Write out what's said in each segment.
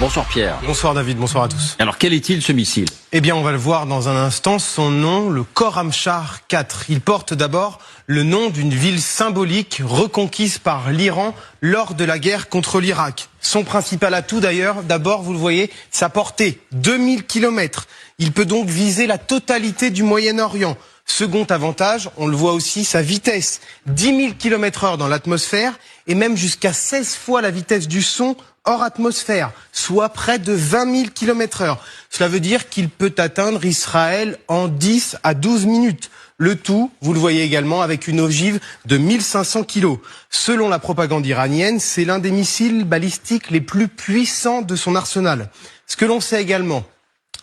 Bonsoir Pierre. Bonsoir David, bonsoir à tous. Alors quel est-il ce missile? Eh bien on va le voir dans un instant, son nom, le Khorramshahr 4. Il porte d'abord le nom d'une ville symbolique reconquise par l'Iran lors de la guerre contre l'Irak. Son principal atout d'ailleurs, d'abord vous le voyez, sa portée, 2000 km. Il peut donc viser la totalité du Moyen-Orient. Second avantage, on le voit aussi, sa vitesse, 10 000 km/h dans l'atmosphère et même jusqu'à 16 fois la vitesse du son hors atmosphère, soit près de 20 000 km/h. Cela veut dire qu'il peut atteindre Israël en 10 à 12 minutes. Le tout, vous le voyez également, avec une ogive de 1500 kg. Selon la propagande iranienne, c'est l'un des missiles balistiques les plus puissants de son arsenal. Ce que l'on sait également,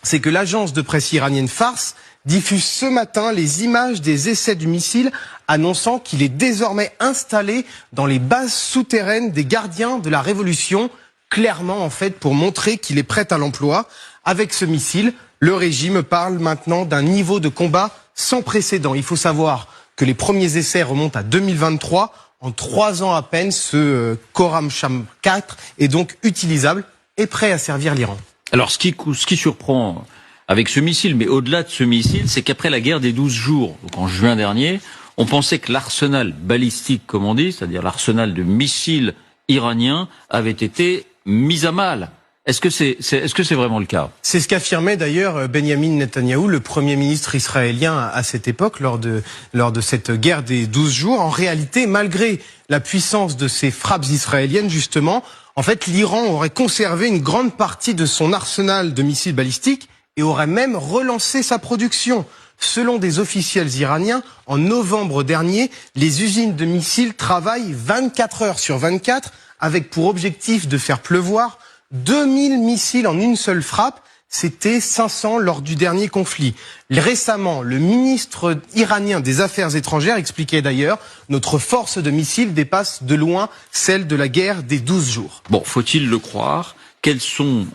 c'est que l'agence de presse iranienne Fars diffuse ce matin les images des essais du missile, annonçant qu'il est désormais installé dans les bases souterraines des gardiens de la Révolution, clairement en fait pour montrer qu'il est prêt à l'emploi. Avec ce missile, le régime parle maintenant d'un niveau de combat sans précédent. Il faut savoir que les premiers essais remontent à 2023. En 3 ans à peine, ce Khorramshahr 4 est donc utilisable et prêt à servir l'Iran. Alors ce qui surprend avec ce missile, mais au-delà de ce missile, c'est qu'après la guerre des 12 jours, donc en juin dernier, on pensait que l'arsenal balistique, comme on dit, c'est-à-dire l'arsenal de missiles iraniens, avait été mis à mal. Est-ce que c'est vraiment le cas? C'est ce qu'affirmait d'ailleurs Benyamin Netanyahou, le Premier ministre israélien à cette époque, lors de cette guerre des 12 jours. En réalité, malgré la puissance de ces frappes israéliennes, justement, en fait, l'Iran aurait conservé une grande partie de son arsenal de missiles balistiques et aurait même relancé sa production. Selon des officiels iraniens, en novembre dernier, les usines de missiles travaillent 24 heures sur 24 avec pour objectif de faire pleuvoir 2000 missiles en une seule frappe. C'était 500 lors du dernier conflit. Récemment, le ministre iranien des Affaires étrangères expliquait d'ailleurs « Notre force de missiles dépasse de loin celle de la guerre des 12 jours ». Bon, faut-il le croire? Quelles sont,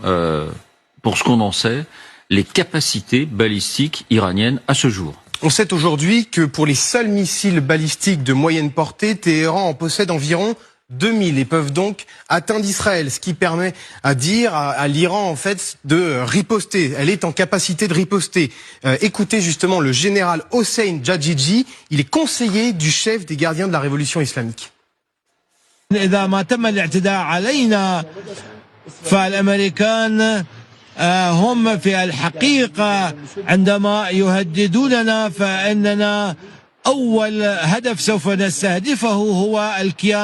pour ce qu'on en sait, les capacités balistiques iraniennes à ce jour? On sait aujourd'hui que pour les seuls missiles balistiques de moyenne portée, Téhéran en possède environ 2000 et peuvent donc atteindre Israël, ce qui permet à dire à l'Iran en fait de riposter. Elle est en capacité de riposter. Écoutez justement le général Hossein Jajiji, il est conseiller du chef des gardiens de la révolution islamique. هم في الحقيقة عندما يهددوننا فإننا أول هدف سوف نستهدفه هو الكيان